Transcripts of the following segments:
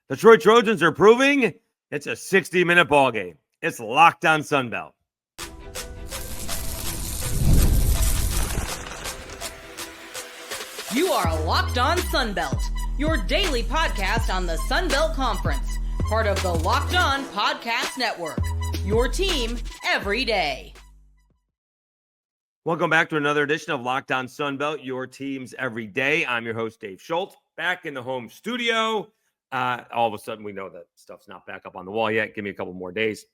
The Troy Trojans are proving it's a 60-minute ball game. It's Locked On Sunbelt. You are Locked On Sunbelt, your daily podcast on the Sunbelt Conference, part of the Locked On Podcast Network, your team every day. Welcome back to another edition of Locked On Sunbelt, your teams every day. I'm your host, Dave Schultz, back in the home studio. All of a sudden, we know that stuff's not back up on the wall yet. Give me a couple more days.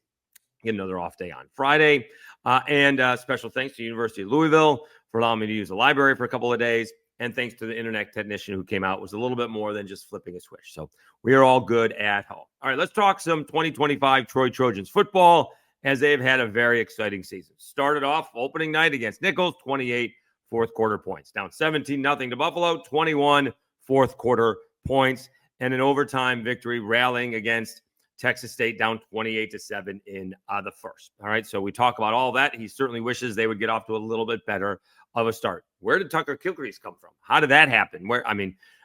Get another off day on Friday. And special thanks to the University of Louisville for allowing me to use the library for a couple of days. And thanks to the internet technician who came out. It was a little bit more than just flipping a switch. So we are all good at home. All right, let's talk some 2025 Troy Trojans football, as they've had a very exciting season. Started off opening night against Nichols, 28 fourth quarter points. Down 17-0 to Buffalo, 21 fourth quarter points. And an overtime victory, rallying against Texas State, down 28-7 in the first. All right, so we talk about all that. He certainly wishes they would get off to a little bit better of a start. Where did Tucker Kilcrease come from? How did that happen?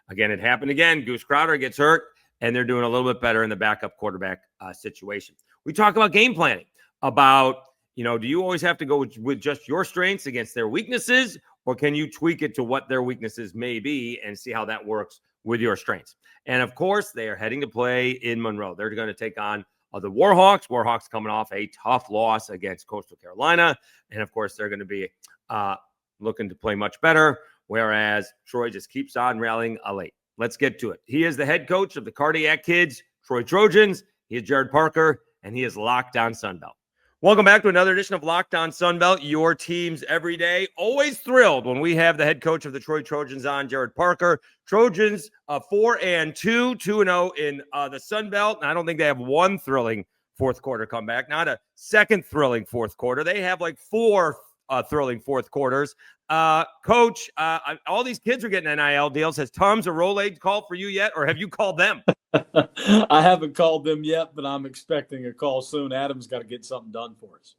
Again, it happened again. Goose Crowder gets hurt, and they're doing a little bit better in the backup quarterback situation. We talk about game planning, about, do you always have to go with just your strengths against their weaknesses, or can you tweak it to what their weaknesses may be and see how that works with your strengths? And of course, they are heading to play in Monroe. They're going to take on the Warhawks. Warhawks coming off a tough loss against Coastal Carolina. And of course, they're going to be looking to play much better, whereas Troy just keeps on rallying late. Let's get to it. He is the head coach of the Cardiac Kids, Troy Trojans. He is Gerad Parker, and he is Locked On Sunbelt. Welcome back to another edition of Locked On Sunbelt, your teams every day. Always thrilled when we have the head coach of the Troy Trojans on, Gerad Parker. Trojans 4-2, 2-0 in the Sunbelt. And I don't think they have one thrilling fourth quarter comeback, not a second thrilling fourth quarter. They have like four thrilling fourth quarters. Coach, all these kids are getting NIL deals. Has Tums or Rolade called for you yet, or have you called them? I haven't called them yet, but I'm expecting a call soon. Adam's got to get something done for us.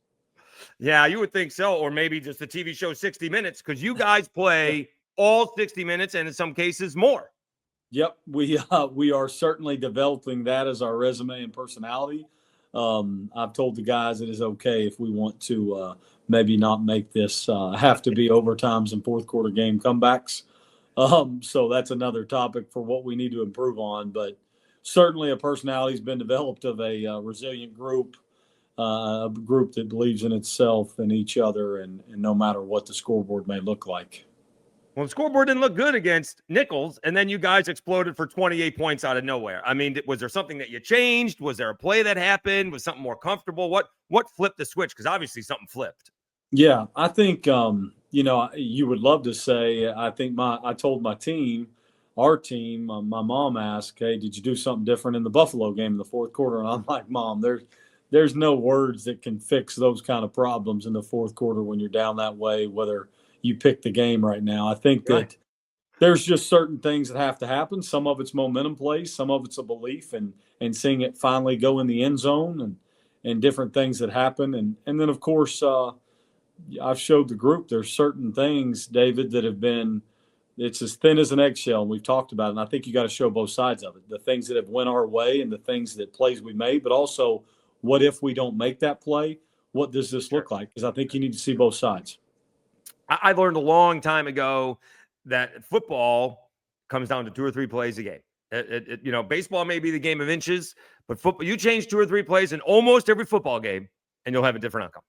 Yeah, you would think so, or maybe just the TV show 60 Minutes, because you guys play all 60 minutes and in some cases more. Yep, we are certainly developing that as our resume and personality. I've told the guys it is okay if we want to maybe not make this have to be overtimes and fourth quarter game comebacks. So that's another topic for what we need to improve on. But certainly a personality has been developed of a resilient group, a group that believes in itself and each other, and no matter what the scoreboard may look like. Well, the scoreboard didn't look good against Nichols, and then you guys exploded for 28 points out of nowhere. I mean, was there something that you changed? Was there a play that happened? Was something more comfortable? What flipped the switch? Because obviously something flipped. Yeah, I think, you would love to say, I told my team, our team, my mom asked, hey, did you do something different in the Buffalo game in the fourth quarter? And I'm like, Mom, there's no words that can fix those kind of problems in the fourth quarter when you're down that way, whether you pick the game right now. I think that there's just certain things that have to happen. Some of it's momentum plays, some of it's a belief and seeing it finally go in the end zone and different things that happen. And then, of course, I've showed the group there's certain things, David, that have been – it's as thin as an eggshell, and we've talked about it. And I think you got to show both sides of it, the things that have went our way and the things that plays we made, but also what if we don't make that play? What does this look like? Because I think you need to see both sides. I learned a long time ago that football comes down to 2 or 3 plays a game. Baseball may be the game of inches, but football, you change 2 or 3 plays in almost every football game, and you'll have a different outcome.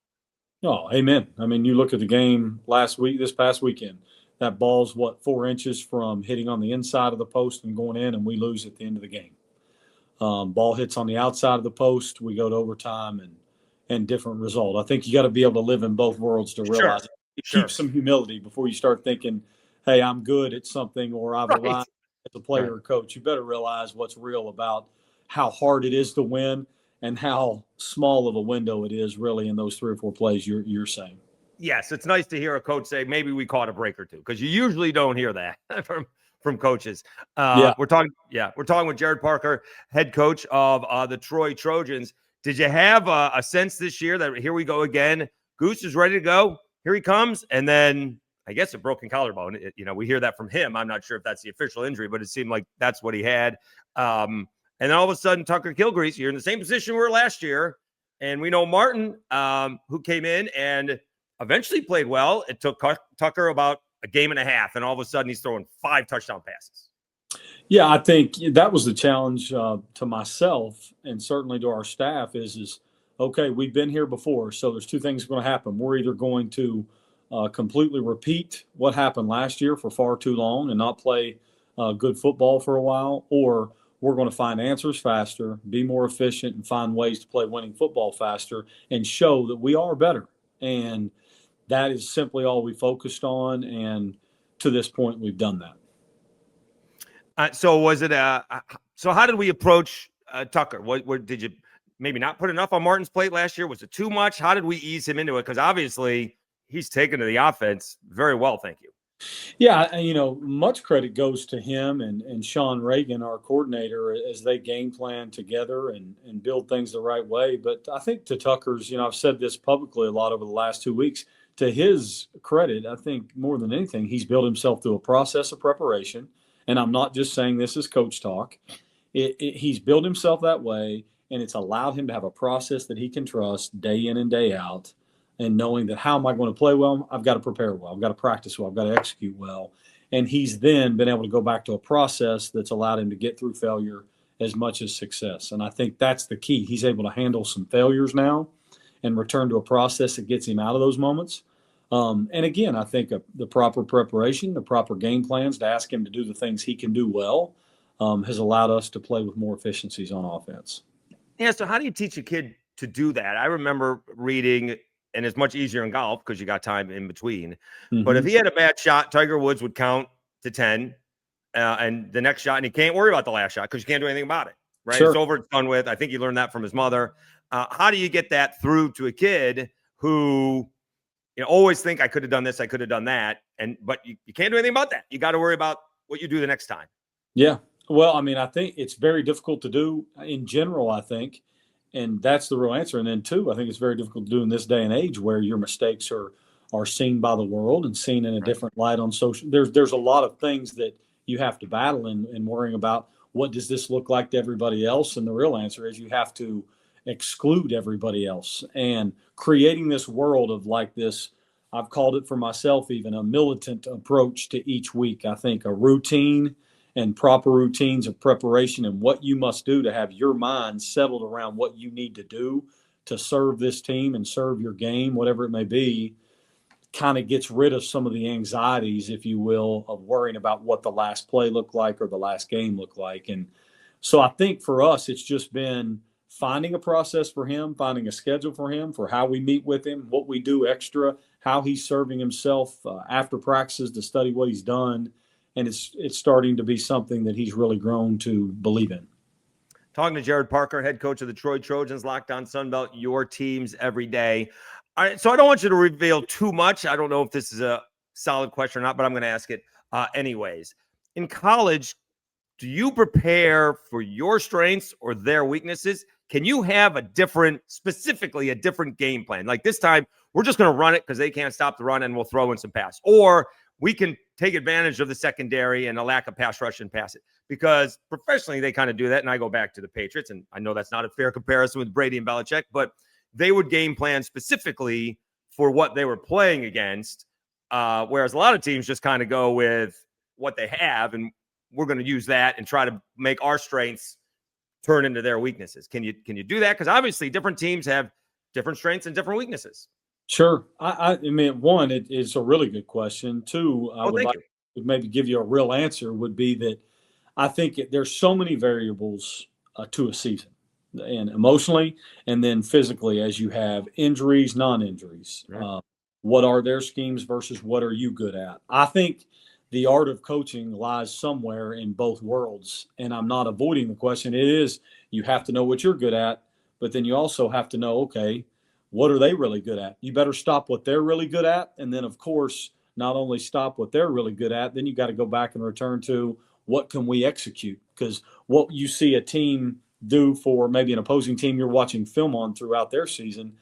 Oh, amen. I mean, you look at the game this past weekend, that ball's 4 inches from hitting on the inside of the post and going in, and we lose at the end of the game. Ball hits on the outside of the post, we go to overtime and different result. I think you got to be able to live in both worlds to realize it. Keep some humility before you start thinking, hey, I'm good at something or I've arrived as a player or coach. You better realize what's real about how hard it is to win and how small of a window it is really in those 3 or 4 plays you're saying. Yes, it's nice to hear a coach say, maybe we caught a break or two, because you usually don't hear that from coaches. We're talking with Gerad Parker, head coach of the Troy Trojans. Did you have a sense this year that here we go again? Goose is ready to go. Here he comes. And then I guess a broken collarbone. We hear that from him. I'm not sure if that's the official injury, but it seemed like that's what he had. And then all of a sudden, Tucker Kilcrease, you're in the same position we were last year. And we know Martin, who came in and eventually played well. It took Tucker about a game and a half, and all of a sudden he's throwing 5 touchdown passes. Yeah, I think that was the challenge to myself and certainly to our staff is okay, we've been here before, so there's 2 things going to happen. We're either going to completely repeat what happened last year for far too long and not play good football for a while, or we're going to find answers faster, be more efficient, and find ways to play winning football faster and show that we are better. And that is simply all we focused on, and to this point, we've done that. So was it so how did we approach Tucker? What did you maybe not put enough on Martin's plate last year? Was it too much? How did we ease him into it? Because obviously he's taken to the offense very well, thank you. Yeah, much credit goes to him and Sean Reagan, our coordinator, as they game plan together and build things the right way. But I think to Tucker's, I've said this publicly a lot over the last 2 weeks, to his credit, I think more than anything, he's built himself through a process of preparation. And I'm not just saying this is coach talk. He's built himself that way, and it's allowed him to have a process that he can trust day in and day out. And knowing that how am I going to play well? I've got to prepare well. I've got to practice well. I've got to execute well. And he's then been able to go back to a process that's allowed him to get through failure as much as success. And I think that's the key. He's able to handle some failures now and return to a process that gets him out of those moments. And again, I think the proper preparation, the proper game plans to ask him to do the things he can do well has allowed us to play with more efficiencies on offense. Yeah, so how do you teach a kid to do that? I remember reading, and it's much easier in golf because you got time in between. Mm-hmm. But if he had a bad shot, Tiger Woods would count to 10 and the next shot, and he can't worry about the last shot because you can't do anything about it, right? Sure. It's over, it's done with. I think he learned that from his mother. How do you get that through to a kid who always think I could have done this, I could have done that, but you can't do anything about that. You got to worry about what you do the next time. Yeah. Well, I think it's very difficult to do in general, I think. And that's the real answer. And then, too, I think it's very difficult to do in this day and age where your mistakes are seen by the world and seen in a different light on social. There's a lot of things that you have to battle in worrying about what does this look like to everybody else. And the real answer is you have to exclude everybody else. And creating this world of like this, I've called it for myself even a militant approach to each week. I think a routine and proper routines of preparation and what you must do to have your mind settled around what you need to do to serve this team and serve your game, whatever it may be, kind of gets rid of some of the anxieties, if you will, of worrying about what the last play looked like or the last game looked like. And so I think for us, it's just been finding a process for him, finding a schedule for him, for how we meet with him, what we do extra, how he's serving himself after practices to study what he's done. And it's starting to be something that he's really grown to believe in. Talking to Gerad Parker, head coach of the Trojans, Locked On Sunbelt, your teams every day. All right, so I don't want you to reveal too much. I don't know if this is a solid question or not, but I'm going to ask it anyways. In college, do you prepare for your strengths or their weaknesses? Can you have specifically a different game plan? Like this time, we're just going to run it because they can't stop the run and we'll throw in some pass. Or we can take advantage of the secondary and a lack of pass rush and pass it. Because professionally, they kind of do that. And I go back to the Patriots, and I know that's not a fair comparison with Brady and Belichick, but they would game plan specifically for what they were playing against, whereas a lot of teams just kind of go with what they have, and we're going to use that and try to make our strengths turn into their weaknesses. Can you do that? Because obviously different teams have different strengths and different weaknesses. Sure. I mean, one, it's a really good question. Two, I would like to maybe give you a real answer would be that I think there's so many variables to a season, and emotionally and then physically, as you have injuries, non-injuries. Right. What are their schemes versus what are you good at? I think the art of coaching lies somewhere in both worlds, and I'm not avoiding the question. It is, you have to know what you're good at, but then you also have to know, okay, what are they really good at? You better stop what they're really good at. And then, of course, not only stop what they're really good at, then you got to go back and return to what can we execute? Because what you see a team do for maybe an opposing team you're watching film on throughout their season,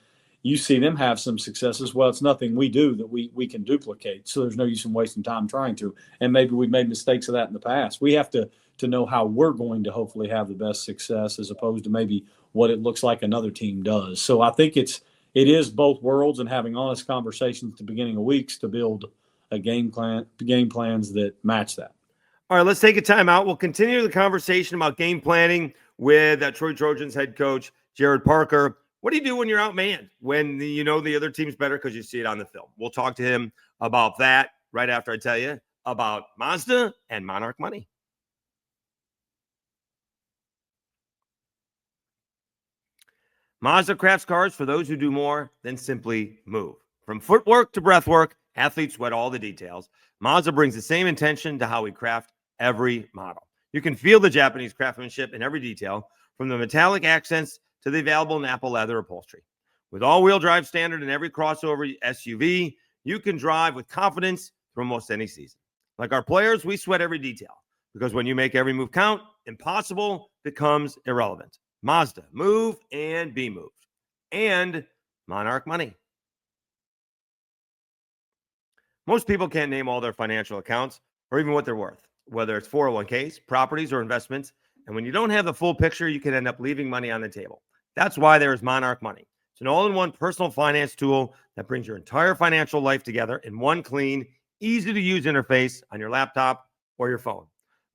you see them have some successes. Well, it's nothing we do that we can duplicate. So there's no use in wasting time trying to. And maybe we've made mistakes of that in the past. We have to to know how we're going to hopefully have the best success as opposed to maybe what it looks like another team does. So I think it is both worlds, and having honest conversations at the beginning of weeks to build a game plans that match that. All right, let's take a timeout. We'll continue the conversation about game planning with Troy Trojans head coach Gerad Parker. What do you do when you're outmanned, when you know the other team's better because you see it on the film? We'll talk to him about that right after I tell you about Mazda and Monarch Money. Mazda crafts cars for those who do more than simply move. From footwork to breathwork, athletes sweat all the details. Mazda brings the same intention to how we craft every model. You can feel the Japanese craftsmanship in every detail, from the metallic accents to the available Napa leather upholstery. With all-wheel drive standard in every crossover SUV, you can drive with confidence through almost any season. Like our players, we sweat every detail, because when you make every move count, impossible becomes irrelevant. Mazda, move and be moved. And Monarch Money. Most people can't name all their financial accounts or even what they're worth, whether it's 401ks, properties, or investments. And when you don't have the full picture, you can end up leaving money on the table. That's why there is Monarch Money. It's an all-in-one personal finance tool that brings your entire financial life together in one clean, easy-to-use interface on your laptop or your phone.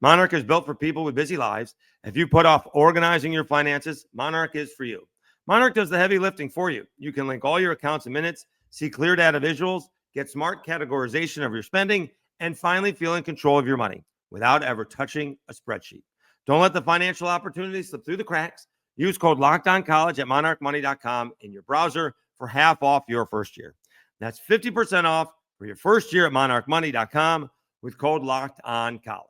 Monarch is built for people with busy lives. If you put off organizing your finances, Monarch is for you. Monarch does the heavy lifting for you. You can link all your accounts in minutes, see clear data visuals, get smart categorization of your spending, and finally feel in control of your money without ever touching a spreadsheet. Don't let the financial opportunities slip through the cracks. Use code LOCKEDONCollege at monarchmoney.com in your browser for half off your first year. That's 50% off for your first year at monarchmoney.com with code LOCKEDONCollege.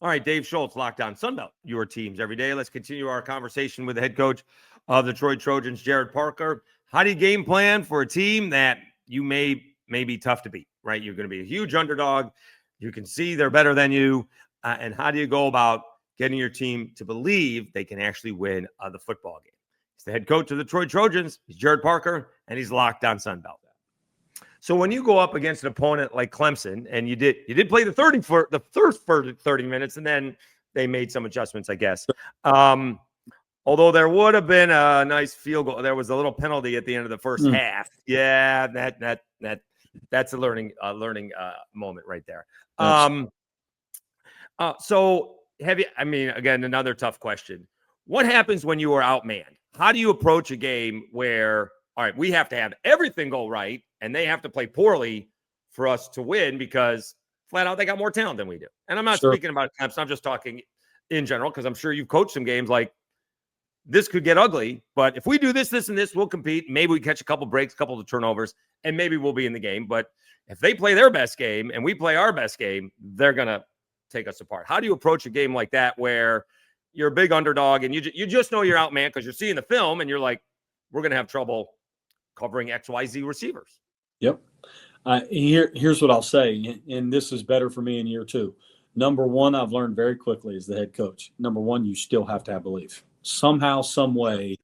All right, Dave Schultz, Locked On Sunbelt, your teams every day. Let's continue our conversation with the head coach of the Troy Trojans, Gerad Parker. How do you game plan for a team that you may be tough to beat, right? You're going to be a huge underdog. You can see they're better than you. And how do you go about getting your team to believe they can actually win the football game? He's the head coach of the Troy Trojans. He's Gerad Parker, and he's Locked On Sunbelt. So when you go up against an opponent like Clemson, and you did play the first 30 minutes, and then they made some adjustments, I guess. Although there would have been a nice field goal, there was a little penalty at the end of the first half. Yeah, that's a learning moment right there. So again, another tough question. What happens when you are outmanned? How do you approach a game where, all right, we have to have everything go right, and they have to play poorly for us to win because flat out they got more talent than we do? And I'm not speaking about Clemson. I'm just talking in general, because I'm sure you've coached some games like this could get ugly, but if we do this, and this, we'll compete. Maybe we catch a couple breaks, a couple of turnovers, and maybe we'll be in the game. But if they play their best game and we play our best game, they're going to take us apart. How do you approach a game like that where you're a big underdog and you just know you're outmanned because you're seeing the film and you're like, we're going to have trouble covering XYZ receivers? Yep. Here's what I'll say, and this is better for me in year two. Number one, I've learned very quickly as the head coach. Number one, you still have to have belief. Somehow, some way,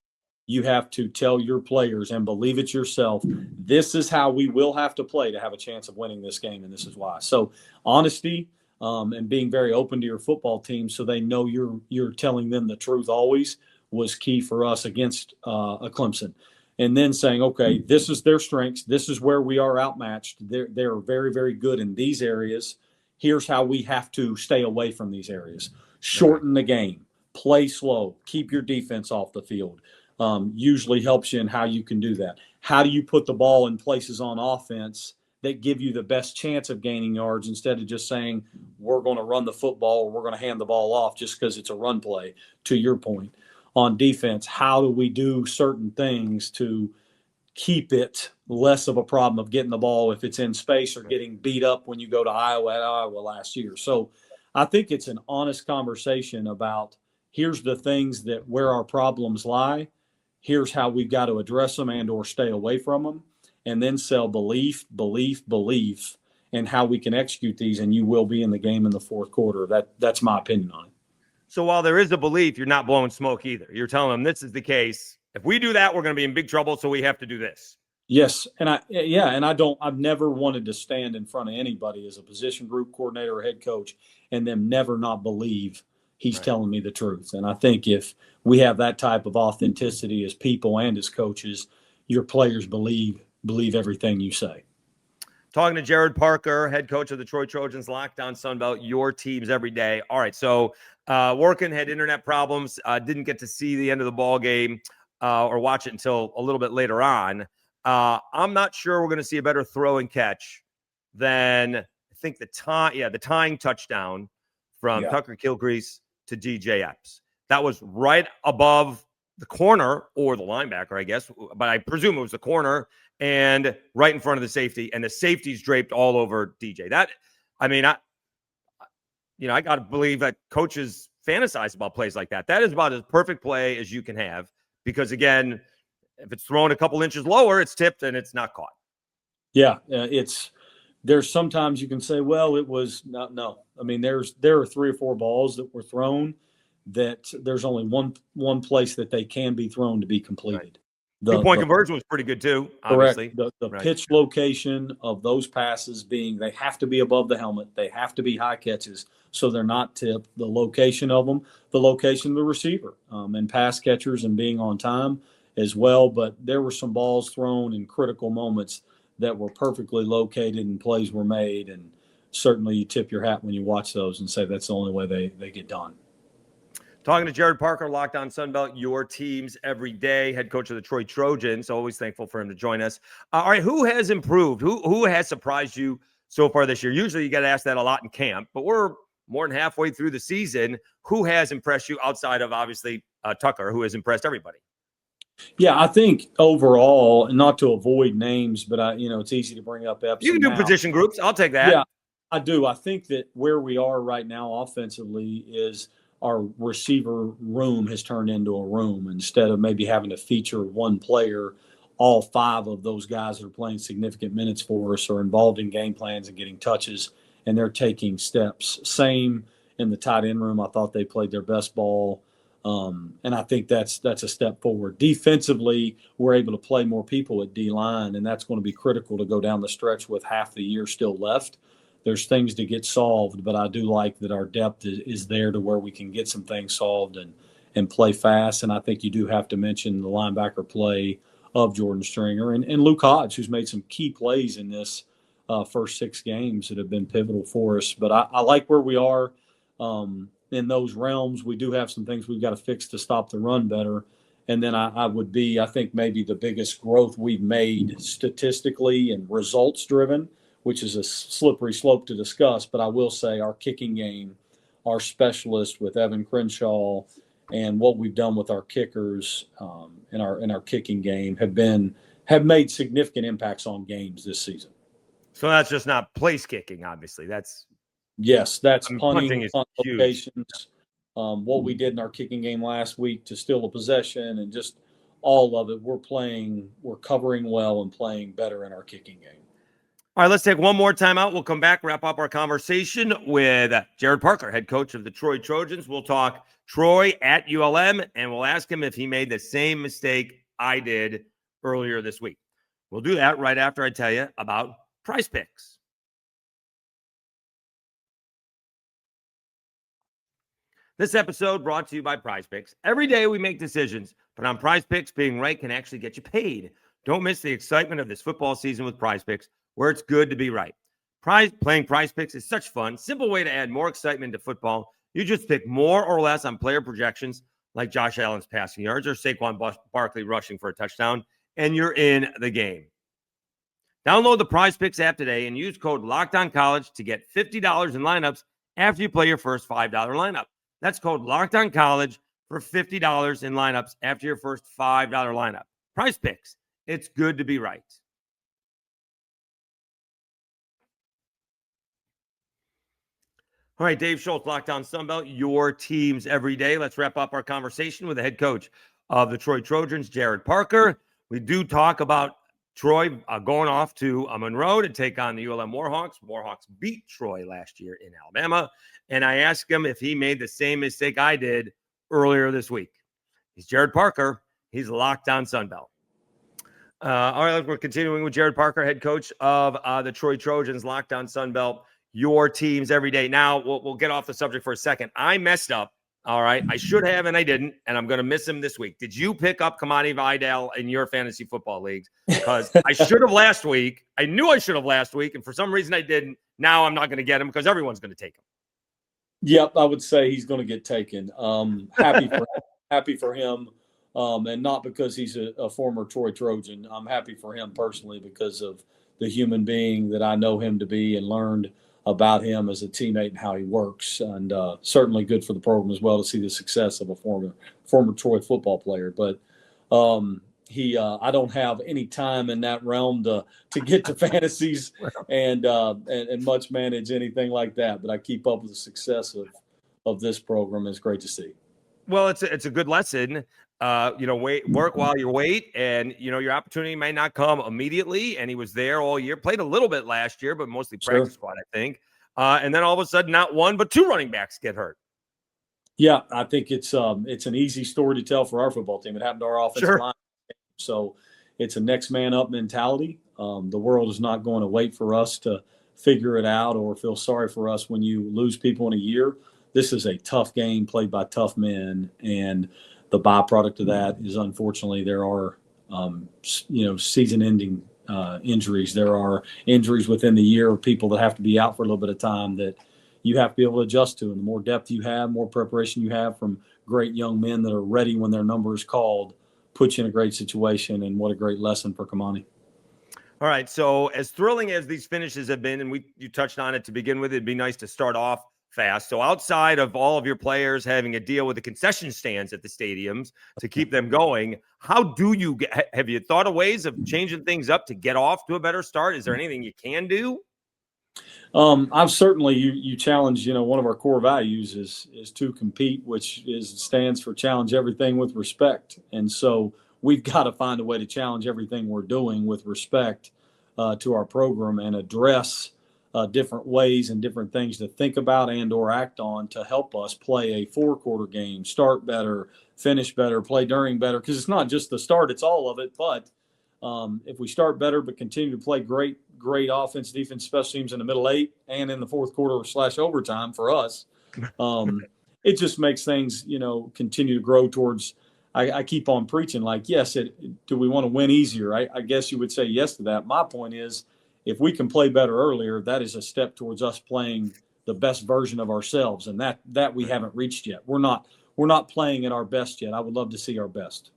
you have to tell your players and believe it yourself. This is how we will have to play to have a chance of winning this game, and this is why. So honesty and being very open to your football team so they know you're telling them the truth always was key for us against a Clemson. And then saying, okay, this is their strengths. This is where we are outmatched. They're very, very good in these areas. Here's how we have to stay away from these areas. Shorten the game. Play slow. Keep your defense off the field. Usually helps you in how you can do that. How do you put the ball in places on offense that give you the best chance of gaining yards instead of just saying we're going to run the football or we're going to hand the ball off just because it's a run play, to your point. On defense, how do we do certain things to keep it less of a problem of getting the ball if it's in space or getting beat up when you go to Iowa last year? So I think it's an honest conversation about here's the things that where our problems lie. Here's how we've got to address them and or stay away from them, and then sell belief, and how we can execute these, and you will be in the game in the fourth quarter. That's my opinion on it. So while there is a belief, you're not blowing smoke either. You're telling them this is the case. If we do that, we're going to be in big trouble, so we have to do this. Yes, I've never wanted to stand in front of anybody as a position group coordinator or head coach and them never not believe he's Right. telling me the truth. And I think if we have that type of authenticity as people and as coaches, your players believe everything you say. Talking to Gerad Parker, head coach of the Troy Trojans, Locked On Sunbelt, your teams every day. All right, so working, had internet problems, didn't get to see the end of the ball game or watch it until a little bit later on. I'm not sure we're going to see a better throw and catch than I think the tying touchdown from Tucker Kilcrease to DJ Epps. That was right above the corner or the linebacker, I guess, but I presume it was the corner and right in front of the safety, and the safety's draped all over DJ. I got to believe that coaches fantasize about plays like that. That is about as perfect play as you can have because, again, if it's thrown a couple inches lower, it's tipped and it's not caught. Yeah, there's sometimes you can say, well, it was no. I mean, there are 3 or 4 balls that were thrown that there's only one place that they can be thrown to be completed. Right. The 2-point conversion was pretty good too, obviously. Correct. The pitch location of those passes being they have to be above the helmet. They have to be high catches so they're not tipped. The location of them, the location of the receiver, and pass catchers and being on time as well. But there were some balls thrown in critical moments that were perfectly located and plays were made. And certainly you tip your hat when you watch those and say that's the only way they get done. Talking to Gerad Parker, Locked On Sunbelt, your teams every day, head coach of the Troy Trojans. Always thankful for him to join us. All right, who has improved? Who has surprised you so far this year? Usually you got to ask that a lot in camp, but we're more than halfway through the season. Who has impressed you outside of, obviously, Tucker, who has impressed everybody? Yeah, I think overall, and not to avoid names, but it's easy to bring up Epps. You can do position groups. I'll take that. Yeah, I do. I think that where we are right now offensively is our receiver room has turned into a room instead of maybe having to feature one player. All 5 of those guys that are playing significant minutes for us are involved in game plans and getting touches, and they're taking steps. Same in the tight end room. I thought they played their best ball. And I think that's a step forward. Defensively, we're able to play more people at D-line, and that's going to be critical to go down the stretch with half the year still left. There's things to get solved, but I do like that our depth is there to where we can get some things solved and play fast. And I think you do have to mention the linebacker play of Jordan Stringer and Luke Hodge, who's made some key plays in this first 6 games that have been pivotal for us. But I like where we are. In those realms, we do have some things we've got to fix to stop the run better. And then I think maybe the biggest growth we've made statistically and results driven, which is a slippery slope to discuss. But I will say our kicking game, our specialist with Evan Crenshaw, and what we've done with our kickers in our kicking game have made significant impacts on games this season. So that's just not place kicking, obviously. That's punting punt locations. What we did in our kicking game last week to steal a possession and just all of it. We're covering well and playing better in our kicking game. All right, let's take one more time out. We'll come back, wrap up our conversation with Gerad Parker, head coach of the Troy Trojans. We'll talk Troy at ULM, and we'll ask him if he made the same mistake I did earlier this week. We'll do that right after I tell you about Prize Picks. This episode brought to you by Prize Picks. Every day we make decisions, but on Prize Picks, being right can actually get you paid. Don't miss the excitement of this football season with Prize Picks, where it's good to be right. Playing Prize Picks is such fun. Simple way to add more excitement to football. You just pick more or less on player projections, like Josh Allen's passing yards or Saquon Barkley rushing for a touchdown, and you're in the game. Download the Prize Picks app today and use code LOCKEDONCollege to get $50 in lineups after you play your first $5 lineup. That's code LOCKEDONCollege for $50 in lineups after your first $5 lineup. Prize Picks. It's good to be right. All right, Dave Schultz, Locked On Sunbelt, your teams every day. Let's wrap up our conversation with the head coach of the Troy Trojans, Gerad Parker. We do talk about Troy going off to Monroe to take on the ULM Warhawks. Warhawks beat Troy last year in Alabama. And I asked him if he made the same mistake I did earlier this week. He's Gerad Parker. He's Locked On Sunbelt. All right, we're continuing with Gerad Parker, head coach of the Troy Trojans, Locked On Sunbelt, your teams every day. Now, we'll get off the subject for a second. I messed up, all right? I should have, and I didn't, and I'm going to miss him this week. Did you pick up Kamani Vidal in your fantasy football leagues? Because I should have last week. I knew I should have last week, and for some reason I didn't. Now I'm not going to get him because everyone's going to take him. Yep, I would say he's going to get taken. Happy for him. And not because he's a former Troy Trojan. I'm happy for him personally because of the human being that I know him to be and learned about him as a teammate and how he works. And certainly good for the program as well to see the success of a former Troy football player. But I don't have any time in that realm to get to fantasies and much manage anything like that. But I keep up with the success of this program. It's great to see. Well, it's a good lesson. Work while you wait, and your opportunity may not come immediately. And he was there all year, played a little bit last year, but mostly practice squad, I think. And then all of a sudden, not one but two running backs get hurt. Yeah, I think it's an easy story to tell for our football team. It happened to our offensive line, so it's a next man up mentality. The world is not going to wait for us to figure it out or feel sorry for us when you lose people in a year. This is a tough game played by tough men, and the byproduct of that is, unfortunately, there are, season-ending injuries. There are injuries within the year of people that have to be out for a little bit of time that you have to be able to adjust to. And the more depth you have, more preparation you have from great young men that are ready when their number is called, puts you in a great situation. And what a great lesson for Kamani. All right. So as thrilling as these finishes have been, and you touched on it to begin with, it'd be nice to start off fast. So outside of all of your players having a deal with the concession stands at the stadiums to keep them going, how do you have you thought of ways of changing things up to get off to a better start? Is there anything you can do? I've certainly, you challenge, one of our core values is to compete, which stands for challenge everything with respect. And so we've got to find a way to challenge everything we're doing with respect to our program and address different ways and different things to think about and or act on to help us play a four-quarter game, start better, finish better, play during better, because it's not just the start, it's all of it. But if we start better but continue to play great offense, defense, special teams in the middle eight and in the fourth quarter / overtime for us, it just makes things, continue to grow towards I keep on preaching like, yes, do we want to win easier? I guess you would say yes to that. My point is, if we can play better earlier, that is a step towards us playing the best version of ourselves, and that we haven't reached yet. We're not playing at our best yet. I would love to see our best.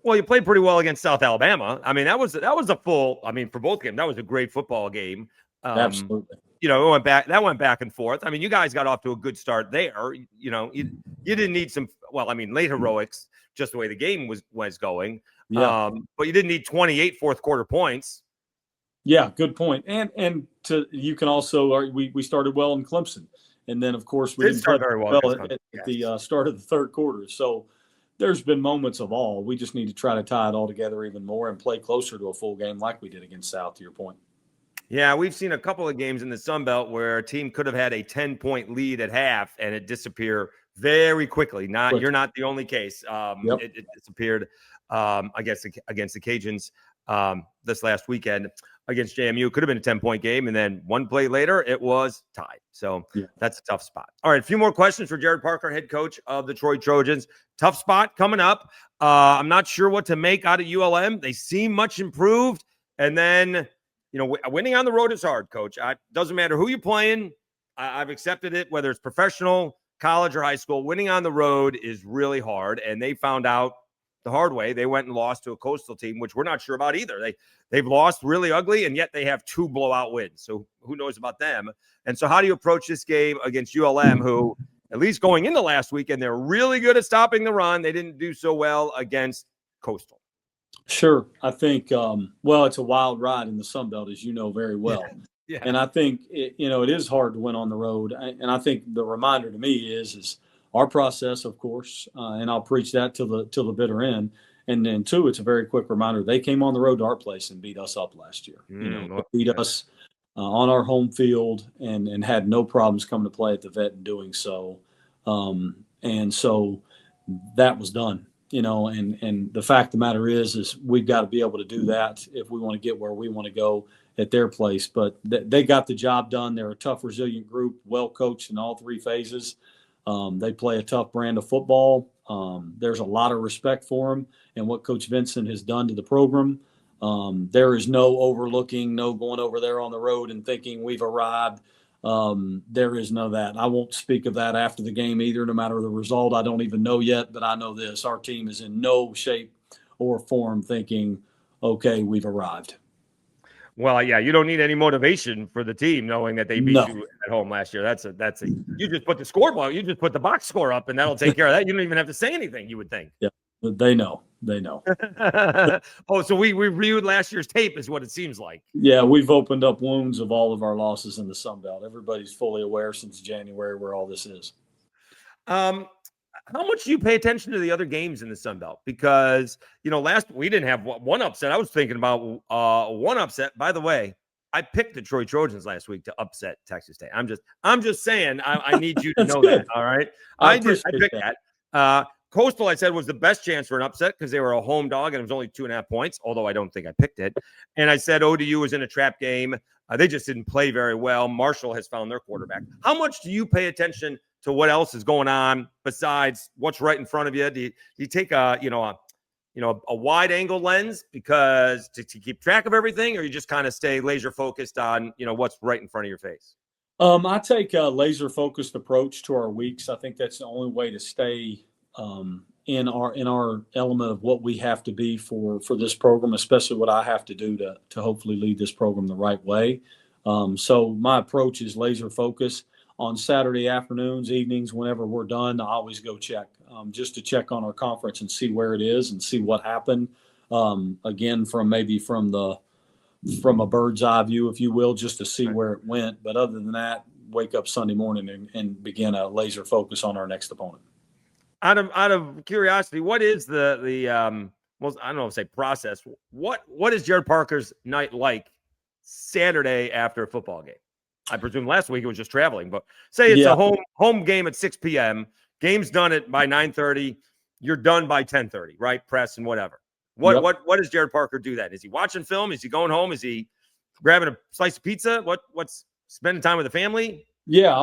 Well, you played pretty well against South Alabama. I mean, that was a full. I mean, for both games, that was a great football game. Absolutely. That went back and forth. I mean, you guys got off to a good start there. You didn't need some. Well, I mean, late heroics, just the way the game was going. Yeah. But you didn't need 28 fourth quarter points. Yeah, good point. And you can also we started well in Clemson, and then of course we didn't start very well at the start of the third quarter. So there's been moments of all. We just need to try to tie it all together even more and play closer to a full game like we did against South. To your point. Yeah, we've seen a couple of games in the Sun Belt where a team could have had a 10-point lead at half and it disappeared very quickly. You're not the only case. Yep. It disappeared. I guess against the Cajuns this last weekend. Against JMU, could have been a 10-point game, and then one play later, it was tied. So That's a tough spot. All right, a few more questions for Gerad Parker, head coach of the Troy Trojans. Tough spot coming up. I'm not sure what to make out of ULM. They seem much improved, and then winning on the road is hard, Coach. Doesn't matter who you're playing. I've accepted it, whether it's professional, college, or high school. Winning on the road is really hard, and they found out the hard way. They went and lost to a Coastal team, which we're not sure about either. They've lost really ugly, and yet they have 2 blowout wins. So who knows about them? And so how do you approach this game against ULM, who, at least going into last weekend, they're really good at stopping the run. They didn't do so well against Coastal. Sure. I think, it's a wild ride in the Sun Belt, as you know very well. Yeah. And I think, it is hard to win on the road. And I think the reminder to me is our process, of course, and I'll preach that till the bitter end. And then, two, it's a very quick reminder. They came on the road to our place and beat us up last year. Beat us on our home field and had no problems coming to play at the Vet and doing so. And so that was done. And the fact of the matter is we've got to be able to do that if we want to get where we want to go at their place. But they got the job done. They're a tough, resilient group, well coached in all three phases. They play a tough brand of football. There's a lot of respect for them and what Coach Vincent has done to the program. There is no overlooking, no going over there on the road and thinking we've arrived. There is none of that. I won't speak of that after the game either, no matter the result. I don't even know yet, but I know this. Our team is in no shape or form thinking, okay, we've arrived. Well, yeah, you don't need any motivation for the team knowing that they beat you at home last year. You just put the scoreboard, you just put the box score up, and that'll take care of that. You don't even have to say anything, you would think. Yeah, but they know. Oh, so we reviewed last year's tape is what it seems like. Yeah, we've opened up wounds of all of our losses in the Sun Belt. Everybody's fully aware since January where all this is. How much do you pay attention to the other games in the Sun Belt? Because, we didn't have one upset. I was thinking about one upset. By the way, I picked the Troy Trojans last week to upset Texas State. I'm just saying I need you to know good. That. All right. I picked that. Coastal, I said, was the best chance for an upset because they were a home dog and it was only 2.5 points, although I don't think I picked it. And I said ODU was in a trap game. They just didn't play very well. Marshall has found their quarterback. How much do you pay attention to what else is going on besides what's right in front of you? Do you take a wide angle lens because to keep track of everything, or you just kind of stay laser focused on, what's right in front of your face? I take a laser focused approach to our weeks. I think that's the only way to stay in our element of what we have to be for this program, especially what I have to do to hopefully lead this program the right way. So my approach is laser focus. On Saturday afternoons, evenings, whenever we're done, I always go check just to check on our conference and see where it is and see what happened. Again, from a bird's eye view, if you will, just to see where it went. But other than that, wake up Sunday morning and begin a laser focus on our next opponent. Out of curiosity, what is the most, I don't know, say process? What is Gerad Parker's night like Saturday after a football game? I presume last week it was just traveling, but say it's a home game at 6 p.m. Game's done by 9:30. You're done by 10:30, right? Press and whatever. What does Gerad Parker do then? Is he watching film? Is he going home? Is he grabbing a slice of pizza? What's spending time with the family? Yeah,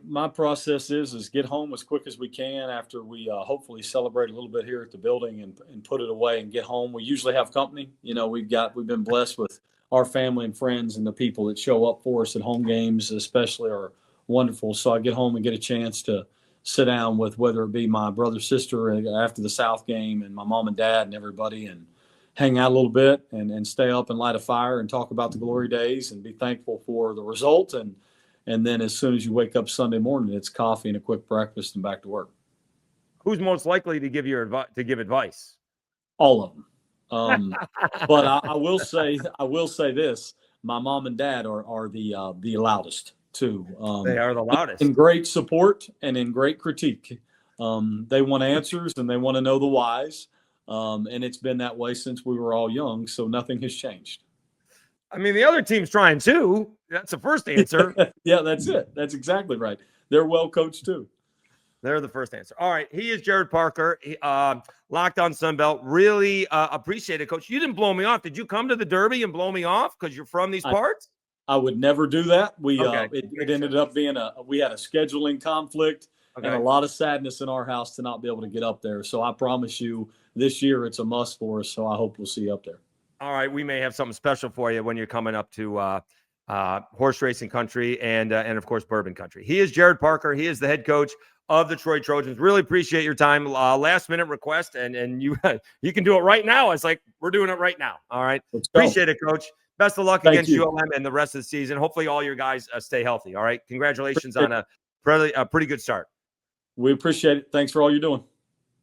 my process is get home as quick as we can after we hopefully celebrate a little bit here at the building and put it away and get home. We usually have company. We've been blessed with our family and friends, and the people that show up for us at home games especially are wonderful. So I get home and get a chance to sit down with whether it be my brother, sister after the South game and my mom and dad and everybody and hang out a little bit and stay up and light a fire and talk about the glory days and be thankful for the result. And then as soon as you wake up Sunday morning, it's coffee and a quick breakfast and back to work. Who's most likely to give advice? All of them. But I will say this: my mom and dad are the loudest too. They are the loudest. In great support and in great critique. They want answers and they want to know the whys. And it's been that way since we were all young, so nothing has changed. I mean, the other team's trying too. That's the first answer. Yeah, that's it. That's exactly right. They're well coached too. They're the first answer. All right. He is Gerad Parker, Locked On Sunbelt. Really appreciate it, Coach. You didn't blow me off. Did you come to the Derby and blow me off because you're from these parts? I would never do that. It ended up being we had a scheduling conflict and a lot of sadness in our house to not be able to get up there. So I promise you this year it's a must for us. So I hope we'll see you up there. All right. We may have something special for you when you're coming up to horse racing country and of course, bourbon country. He is Gerad Parker. He is the head coach of the Troy Trojans. Really appreciate your time. Last minute request, and you can do it right now. It's like we're doing it right now. All right. Appreciate it, Coach. Best of luck against ULM and the rest of the season. Hopefully all your guys stay healthy. All right. Congratulations on a pretty good start. We appreciate it. Thanks for all you're doing.